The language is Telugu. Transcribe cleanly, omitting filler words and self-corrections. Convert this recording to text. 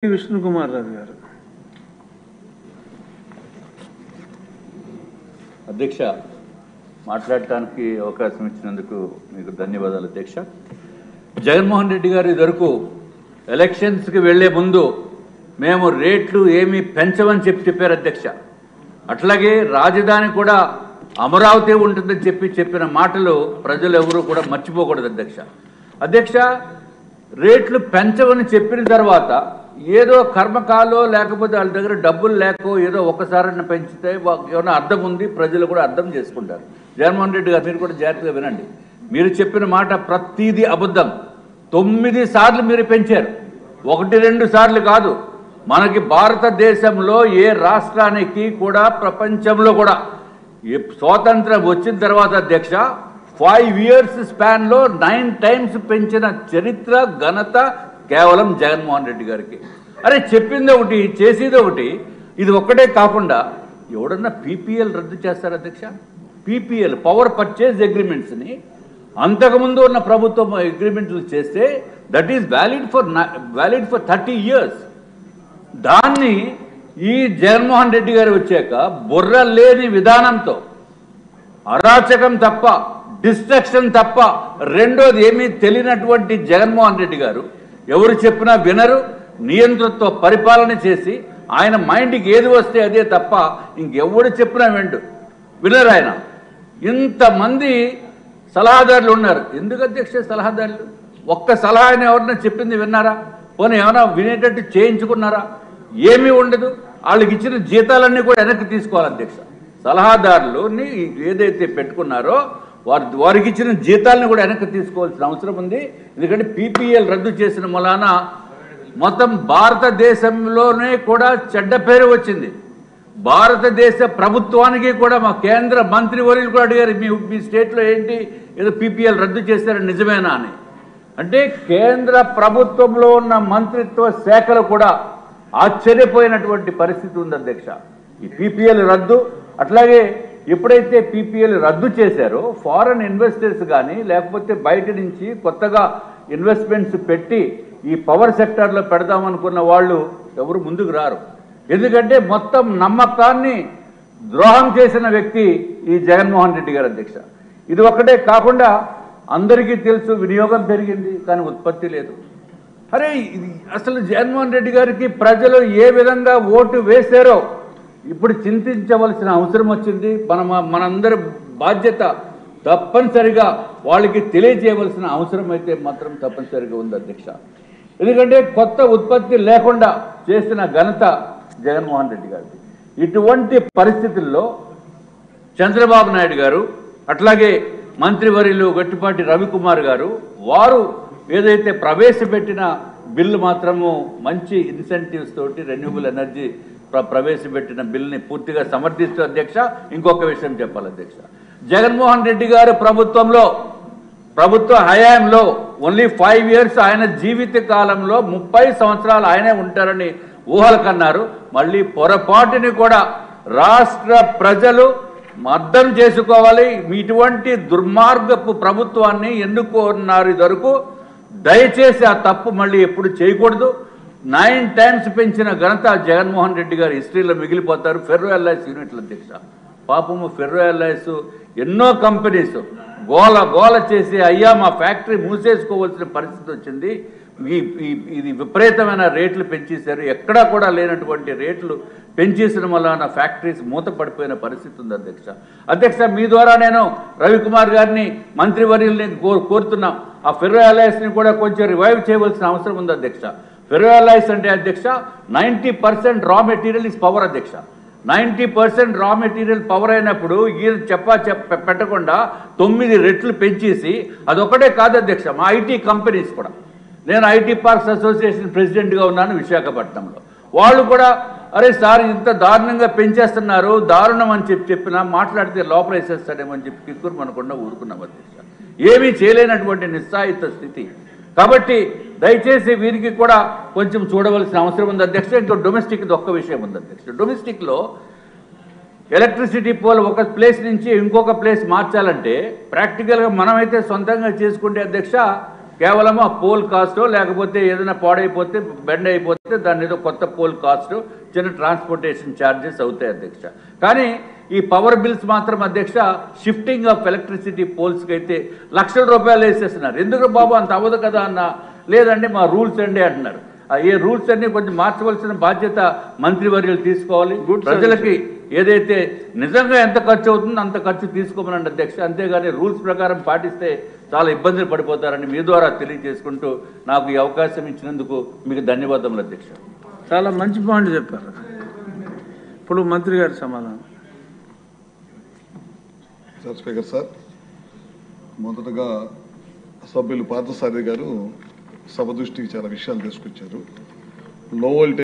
విష్ణుకుమార్ రాజు గారు. అధ్యక్ష, మాట్లాడటానికి అవకాశం ఇచ్చినందుకు మీకు ధన్యవాదాలు అధ్యక్ష. జగన్మోహన్ రెడ్డి గారు ఇదివరకు ఎలక్షన్స్కి వెళ్లే ముందు మేము రేట్లు ఏమీ పెంచమని చెప్పారు అధ్యక్ష. అట్లాగే రాజధాని కూడా అమరావతి ఉంటుందని చెప్పిన మాటలు ప్రజలు ఎవరు కూడా మర్చిపోకూడదు అధ్యక్ష. రేట్లు పెంచమని చెప్పిన తర్వాత ఏదో కర్మకాలో లేకపోతే వాళ్ళ దగ్గర డబ్బులు లేకో ఏదో ఒకసారి పెంచితే ఏమైనా అర్థం ఉంది, ప్రజలు కూడా అర్థం చేసుకుంటారు. జగన్మోహన్ రెడ్డి గారు మీరు కూడా జాగ్రత్తగా వినండి. మీరు చెప్పిన మాట ప్రతిదీ అబద్ధం. 9 సార్లు మీరు పెంచారు, 1-2 సార్లు కాదు. మనకి భారతదేశంలో ఏ రాష్ట్రానికి కూడా ప్రపంచంలో కూడా స్వాతంత్రం వచ్చిన తర్వాత అధ్యక్ష 5 years స్పాన్లో 9 times పెంచిన చరిత్ర ఘనత కేవలం జగన్మోహన్ రెడ్డి గారికి. అరే చెప్పింది ఒకటి, చేసేది ఒకటి. ఇది ఒక్కటే కాకుండా ఎవడన్నా పీపీఎల్ రద్దు చేస్తారు అధ్యక్ష. పీపీఎల్ పవర్ పర్చేజ్ అగ్రిమెంట్స్ని అంతకుముందు ఉన్న ప్రభుత్వం అగ్రిమెంట్లు చేస్తే that is valid for 30 years. దాన్ని ఈ జగన్మోహన్ రెడ్డి గారు వచ్చాక బుర్ర లేని విధానంతో అరాచకం తప్ప, డిస్ట్రక్షన్ తప్ప రెండోది ఏమీ తెలియనటువంటి జగన్మోహన్ రెడ్డి గారు ఎవరు చెప్పినా వినరు, నియంత్రణతో పరిపాలన చేసి ఆయన మైండ్కి ఏది వస్తే అదే తప్ప ఇంకెవడు చెప్పినా వినరు ఆయన. ఇంతమంది సలహాదారులు ఉన్నారు. ఎందుకు అధ్యక్ష సలహాదారులు? ఒక్క సలహా ఎవరైనా చెప్పింది విన్నారా? పోనీ ఏమైనా వినేటట్టు చేయించుకున్నారా? ఏమీ ఉండదు. వాళ్ళకి ఇచ్చిన జీతాలన్నీ కూడా వెనక్కి తీసుకోవాలి అధ్యక్ష. సలహాదారులని ఏదైతే పెట్టుకున్నారో వారికి ఇచ్చిన జీతాలను కూడా వెనక్కి తీసుకోవాల్సిన అవసరం ఉంది. ఎందుకంటే పీపీఎల్ రద్దు చేసిన మూలాన మొత్తం భారతదేశంలోనే కూడా చెడ్డ పేరు వచ్చింది. భారతదేశ ప్రభుత్వానికి కూడా మా కేంద్ర మంత్రి వర్యులు కూడా అడిగారు, మీ స్టేట్లో ఏంటి ఏదో పీపీఎల్ రద్దు చేశారని నిజమేనా అని. అంటే కేంద్ర ప్రభుత్వంలో ఉన్న మంత్రిత్వ శాఖలు కూడా ఆశ్చర్యపోయినటువంటి పరిస్థితి ఉంది అధ్యక్ష. ఈ పీపీఎల్ రద్దు అట్లాగే ఎప్పుడైతే పీపీఎల్ రద్దు చేశారో ఫారెన్ ఇన్వెస్టర్స్ కానీ లేకపోతే బయట నుంచి కొత్తగా ఇన్వెస్ట్మెంట్స్ పెట్టి ఈ పవర్ సెక్టార్లో పెడదామనుకున్న వాళ్ళు ఎవరు ముందుకు రారు. ఎందుకంటే మొత్తం నమ్మకాన్ని ద్రోహం చేసిన వ్యక్తి ఈ జగన్మోహన్ రెడ్డి గారు అధ్యక్ష. ఇది ఒక్కటే కాకుండా అందరికీ తెలుసు వినియోగం పెరిగింది కానీ ఉత్పత్తి లేదు. అరే అసలు జగన్మోహన్ రెడ్డి గారికి ప్రజలు ఏ విధంగా ఓటు వేశారో ఇప్పుడు చింతించవలసిన అవసరం వచ్చింది. మనందరి బాధ్యత తప్పనిసరిగా వాళ్ళకి తెలియజేయవలసిన అవసరం అయితే మాత్రం తప్పనిసరిగా ఉంది అధ్యక్ష. ఎందుకంటే కొత్త ఉత్పత్తి లేకుండా చేసిన ఘనత జగన్మోహన్ రెడ్డి గారికి. ఇటువంటి పరిస్థితుల్లో చంద్రబాబు నాయుడు గారు అట్లాగే మంత్రివర్యులు గట్టిపాటి రవికుమార్ గారు వారు ఏదైతే ప్రవేశపెట్టిన బిల్లు మాత్రము మంచి ఇన్సెంటివ్స్ తోటి రెన్యూబుల్ ఎనర్జీ ప్రవేశపెట్టిన బిల్లుని పూర్తిగా సమర్థిస్తూ అధ్యక్ష. ఇంకొక విషయం చెప్పాలి అధ్యక్ష, జగన్మోహన్ రెడ్డి గారు ప్రభుత్వ హయాంలో ఓన్లీ 5 years ఆయన జీవిత కాలంలో 30 సంవత్సరాలు ఆయనే ఉంటారని ఊహలు కన్నారు. మళ్ళీ పొరపాటుని కూడా రాష్ట్ర ప్రజలు అర్థం చేసుకోవాలి. ఇటువంటి దుర్మార్గపు ప్రభుత్వాన్ని ఎన్నుకున్నారు ఇదివరకు. దయచేసి ఆ తప్పు మళ్ళీ ఎప్పుడు చేయకూడదు. 9 times పెంచిన ఘనత జగన్మోహన్ రెడ్డి గారు హిస్టరీలో మిగిలిపోతారు. ఫెర్రో ఎల్ఐస్ యూనిట్ల అధ్యక్ష, పాపము ఫెర్రో ఎల్ఐస్ ఎన్నో కంపెనీస్ గోల చేసి అయ్యా మా ఫ్యాక్టరీ మూసేసుకోవాల్సిన పరిస్థితి వచ్చింది. ఇది విపరీతమైన రేట్లు పెంచేశారు. ఎక్కడా కూడా లేనటువంటి రేట్లు పెంచేసిన వల్ల ఫ్యాక్టరీస్ మూత పడిపోయిన పరిస్థితి ఉంది అధ్యక్ష. మీ ద్వారా నేను రవికుమార్ గారిని మంత్రివర్యుల్ని కోరుతున్నాం. ఆ ఫెర్రో ఎల్ఐస్ని కూడా కొంచెం రివైవ్ చేయవలసిన అవసరం ఉంది అధ్యక్ష. ఫెర్రో ఎల్ఐస్ అంటే అధ్యక్ష 90% రా మెటీరియల్ ఇస్ పవర్ అధ్యక్ష. 90% రా మెటీరియల్ పవర్ అయినప్పుడు పెట్టకుండా 9 రెట్లు పెంచేసి అదొకటే కాదు అధ్యక్ష. మా ఐటీ కంపెనీస్ కూడా, నేను ఐటీ పార్క్స్ అసోసియేషన్ ప్రెసిడెంట్గా ఉన్నాను విశాఖపట్నంలో. వాళ్ళు కూడా అరే సార్ ఇంత దారుణంగా పెంచేస్తున్నారు, దారుణం అని చెప్పినా మాట్లాడితే లోపల వేసేస్తాడేమని చెప్పి కిక్కురు మనకుండా ఊరుకున్నాం అధ్యక్ష. ఏమీ చేయలేనటువంటి నిస్సాయిత స్థితి. కాబట్టి దయచేసి వీరికి కూడా కొంచెం చూడవలసిన అవసరం ఉంది అధ్యక్ష. ఇంకా డొమెస్టిక్ది ఒక్క విషయం ఉంది అధ్యక్ష. డొమెస్టిక్లో ఎలక్ట్రిసిటీ పోల్ ఒక ప్లేస్ నుంచి ఇంకొక ప్లేస్ మార్చాలంటే ప్రాక్టికల్గా మనమైతే సొంతంగా చేసుకుంటే అధ్యక్ష కేవలం ఆ పోల్ కాస్టో లేకపోతే ఏదైనా పాడైపోతే బెండ్ అయిపోతే దాని ఏదో కొత్త పోల్ కాస్ట్ చిన్న ట్రాన్స్పోర్టేషన్ ఛార్జెస్ అవుతాయి అధ్యక్ష. కానీ ఈ పవర్ బిల్స్ మాత్రం అధ్యక్ష షిఫ్టింగ్ ఆఫ్ ఎలక్ట్రిసిటీ పోల్స్కి అయితే లక్షల రూపాయలు వేసేస్తున్నారు. ఎందుకు బాబు అంత అవ్వదు కదా అన్న, లేదండి మా రూల్స్ అండి అంటున్నారు. ఏ రూల్స్ అన్ని కొంచెం మార్చవలసిన బాధ్యత మంత్రివర్యులు తీసుకోవాలి. ప్రజలకి ఏదైతే నిజంగా ఎంత ఖర్చు అవుతుందో అంత ఖర్చు తీసుకోమనండి అధ్యక్ష. అంతేగాని రూల్స్ ప్రకారం పాటిస్తే చాలా ఇబ్బందులు పడిపోతారని మీ ద్వారా తెలియజేసుకుంటూ నాకు ఈ అవకాశం ఇచ్చినందుకు మీకు ధన్యవాదములు అధ్యక్ష. చాలా మంచి పాయింట్ చెప్పారు. ఇప్పుడు మంత్రి గారి సమాధానం. సార్ స్పీకర్ సార్, మొదటగా సభ్యులు పార్థసారథి గారు సభ దృష్టికి చాలా విషయాలు తీసుకొచ్చారు. లో వోల్టేజ్